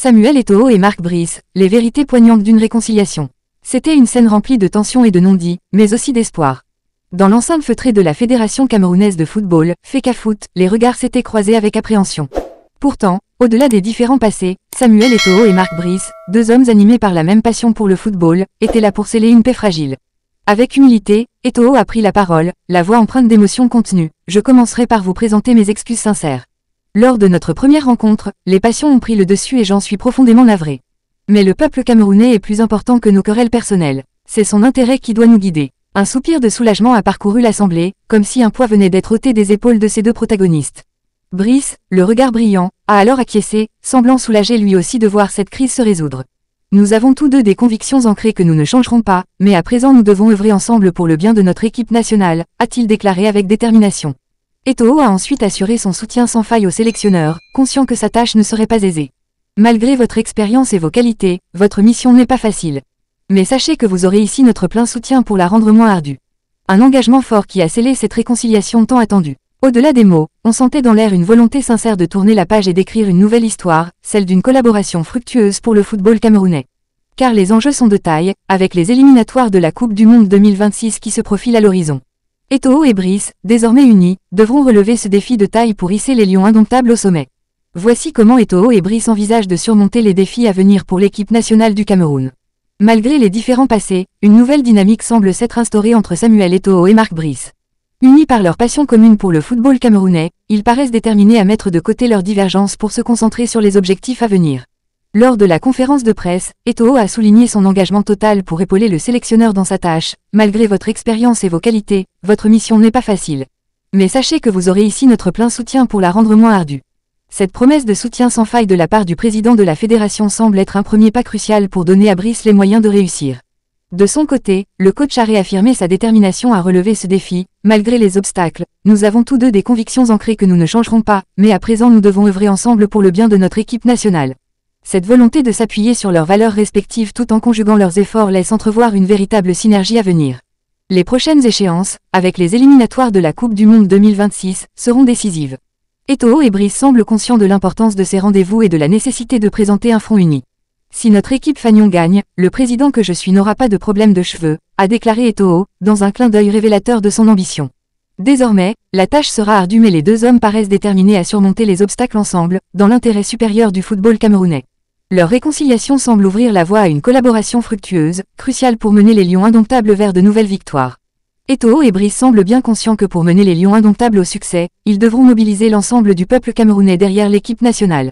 Samuel Eto'o et Mark Brice, les vérités poignantes d'une réconciliation. C'était une scène remplie de tensions et de non-dits, mais aussi d'espoir. Dans l'enceinte feutrée de la Fédération camerounaise de football, FECAFOOT, les regards s'étaient croisés avec appréhension. Pourtant, au-delà des différends passés, Samuel Eto'o et Mark Brice, deux hommes animés par la même passion pour le football, étaient là pour sceller une paix fragile. Avec humilité, Eto'o a pris la parole, la voix empreinte d'émotions contenues. Je commencerai par vous présenter mes excuses sincères. Lors de notre première rencontre, les passions ont pris le dessus et j'en suis profondément navré. Mais le peuple camerounais est plus important que nos querelles personnelles. C'est son intérêt qui doit nous guider. Un soupir de soulagement a parcouru l'assemblée, comme si un poids venait d'être ôté des épaules de ces deux protagonistes. Brice, le regard brillant, a alors acquiescé, semblant soulagé lui aussi de voir cette crise se résoudre. Nous avons tous deux des convictions ancrées que nous ne changerons pas, mais à présent nous devons œuvrer ensemble pour le bien de notre équipe nationale, a-t-il déclaré avec détermination. Eto'o a ensuite assuré son soutien sans faille au sélectionneur, conscient que sa tâche ne serait pas aisée. Malgré votre expérience et vos qualités, votre mission n'est pas facile. Mais sachez que vous aurez ici notre plein soutien pour la rendre moins ardue. Un engagement fort qui a scellé cette réconciliation tant attendue. Au-delà des mots, on sentait dans l'air une volonté sincère de tourner la page et d'écrire une nouvelle histoire, celle d'une collaboration fructueuse pour le football camerounais. Car les enjeux sont de taille, avec les éliminatoires de la Coupe du Monde 2026 qui se profilent à l'horizon. Eto'o et Brice, désormais unis, devront relever ce défi de taille pour hisser les lions indomptables au sommet. Voici comment Eto'o et Brice envisagent de surmonter les défis à venir pour l'équipe nationale du Cameroun. Malgré les différends passés, une nouvelle dynamique semble s'être instaurée entre Samuel Eto'o et Mark Brice. Unis par leur passion commune pour le football camerounais, ils paraissent déterminés à mettre de côté leurs divergences pour se concentrer sur les objectifs à venir. Lors de la conférence de presse, Eto'o a souligné son engagement total pour épauler le sélectionneur dans sa tâche. Malgré votre expérience et vos qualités, votre mission n'est pas facile. Mais sachez que vous aurez ici notre plein soutien pour la rendre moins ardue. Cette promesse de soutien sans faille de la part du président de la fédération semble être un premier pas crucial pour donner à Brice les moyens de réussir. De son côté, le coach a réaffirmé sa détermination à relever ce défi. Malgré les obstacles, nous avons tous deux des convictions ancrées que nous ne changerons pas, mais à présent nous devons œuvrer ensemble pour le bien de notre équipe nationale. Cette volonté de s'appuyer sur leurs valeurs respectives tout en conjuguant leurs efforts laisse entrevoir une véritable synergie à venir. Les prochaines échéances, avec les éliminatoires de la Coupe du Monde 2026, seront décisives. Eto'o et Brice semblent conscients de l'importance de ces rendez-vous et de la nécessité de présenter un front uni. Si notre équipe Fagnon gagne, le président que je suis n'aura pas de problème de cheveux, a déclaré Eto'o, dans un clin d'œil révélateur de son ambition. Désormais, la tâche sera ardue mais les deux hommes paraissent déterminés à surmonter les obstacles ensemble, dans l'intérêt supérieur du football camerounais. Leur réconciliation semble ouvrir la voie à une collaboration fructueuse, cruciale pour mener les lions indomptables vers de nouvelles victoires. Eto'o et Brice semblent bien conscients que pour mener les lions indomptables au succès, ils devront mobiliser l'ensemble du peuple camerounais derrière l'équipe nationale.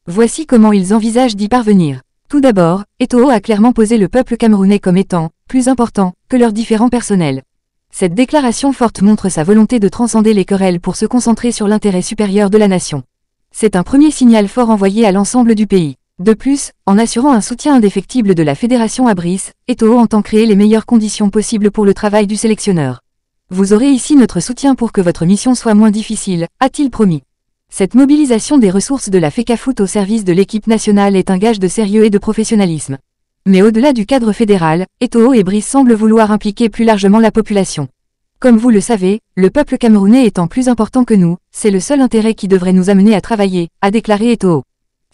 Voici comment ils envisagent d'y parvenir. Tout d'abord, Eto'o a clairement posé le peuple camerounais comme étant plus important que leurs différends personnels. Cette déclaration forte montre sa volonté de transcender les querelles pour se concentrer sur l'intérêt supérieur de la nation. C'est un premier signal fort envoyé à l'ensemble du pays. De plus, en assurant un soutien indéfectible de la fédération à Brice, Eto'o entend créer les meilleures conditions possibles pour le travail du sélectionneur. Vous aurez ici notre soutien pour que votre mission soit moins difficile, a-t-il promis. Cette mobilisation des ressources de la FECAFOOT au service de l'équipe nationale est un gage de sérieux et de professionnalisme. Mais au-delà du cadre fédéral, Eto'o et Brice semblent vouloir impliquer plus largement la population. Comme vous le savez, le peuple camerounais étant plus important que nous, c'est le seul intérêt qui devrait nous amener à travailler, a déclaré Eto'o.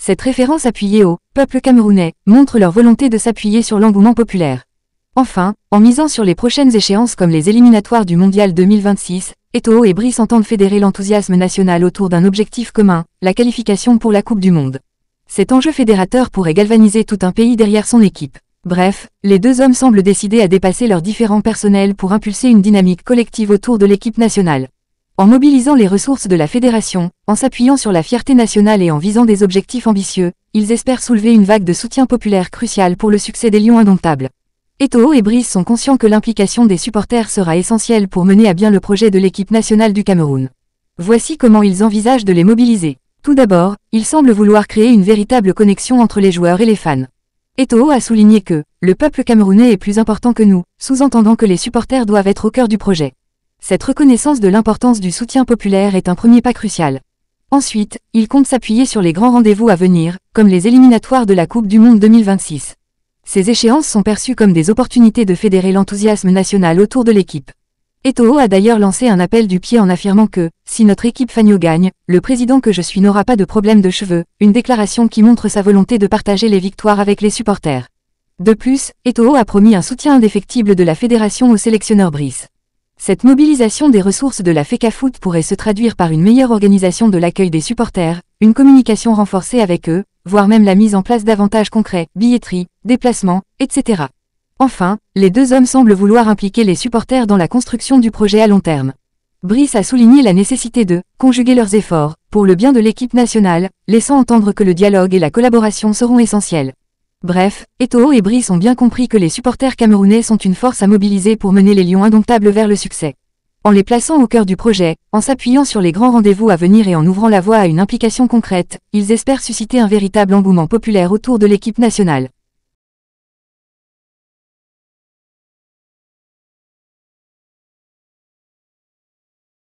Cette référence appuyée au « peuple camerounais » montre leur volonté de s'appuyer sur l'engouement populaire. Enfin, en misant sur les prochaines échéances comme les éliminatoires du Mondial 2026, Eto'o et Brice entendent fédérer l'enthousiasme national autour d'un objectif commun, la qualification pour la Coupe du Monde. Cet enjeu fédérateur pourrait galvaniser tout un pays derrière son équipe. Bref, les deux hommes semblent décidés à dépasser leurs différends personnels pour impulser une dynamique collective autour de l'équipe nationale. En mobilisant les ressources de la fédération, en s'appuyant sur la fierté nationale et en visant des objectifs ambitieux, ils espèrent soulever une vague de soutien populaire cruciale pour le succès des lions indomptables. Eto'o et Brice sont conscients que l'implication des supporters sera essentielle pour mener à bien le projet de l'équipe nationale du Cameroun. Voici comment ils envisagent de les mobiliser. Tout d'abord, ils semblent vouloir créer une véritable connexion entre les joueurs et les fans. Eto'o a souligné que « le peuple camerounais est plus important que nous », sous-entendant que les supporters doivent être au cœur du projet. Cette reconnaissance de l'importance du soutien populaire est un premier pas crucial. Ensuite, il compte s'appuyer sur les grands rendez-vous à venir, comme les éliminatoires de la Coupe du Monde 2026. Ces échéances sont perçues comme des opportunités de fédérer l'enthousiasme national autour de l'équipe. Eto'o a d'ailleurs lancé un appel du pied en affirmant que, si notre équipe Fagno gagne, le président que je suis n'aura pas de problème de cheveux, une déclaration qui montre sa volonté de partager les victoires avec les supporters. De plus, Eto'o a promis un soutien indéfectible de la fédération au sélectionneur Brice. Cette mobilisation des ressources de la FECAFOOT pourrait se traduire par une meilleure organisation de l'accueil des supporters, une communication renforcée avec eux, voire même la mise en place d'avantages concrets, billetterie, déplacements, etc. Enfin, les deux hommes semblent vouloir impliquer les supporters dans la construction du projet à long terme. Brice a souligné la nécessité de conjuguer leurs efforts, pour le bien de l'équipe nationale, laissant entendre que le dialogue et la collaboration seront essentiels. Bref, Eto'o et Brice ont bien compris que les supporters camerounais sont une force à mobiliser pour mener les Lions indomptables vers le succès. En les plaçant au cœur du projet, en s'appuyant sur les grands rendez-vous à venir et en ouvrant la voie à une implication concrète, ils espèrent susciter un véritable engouement populaire autour de l'équipe nationale.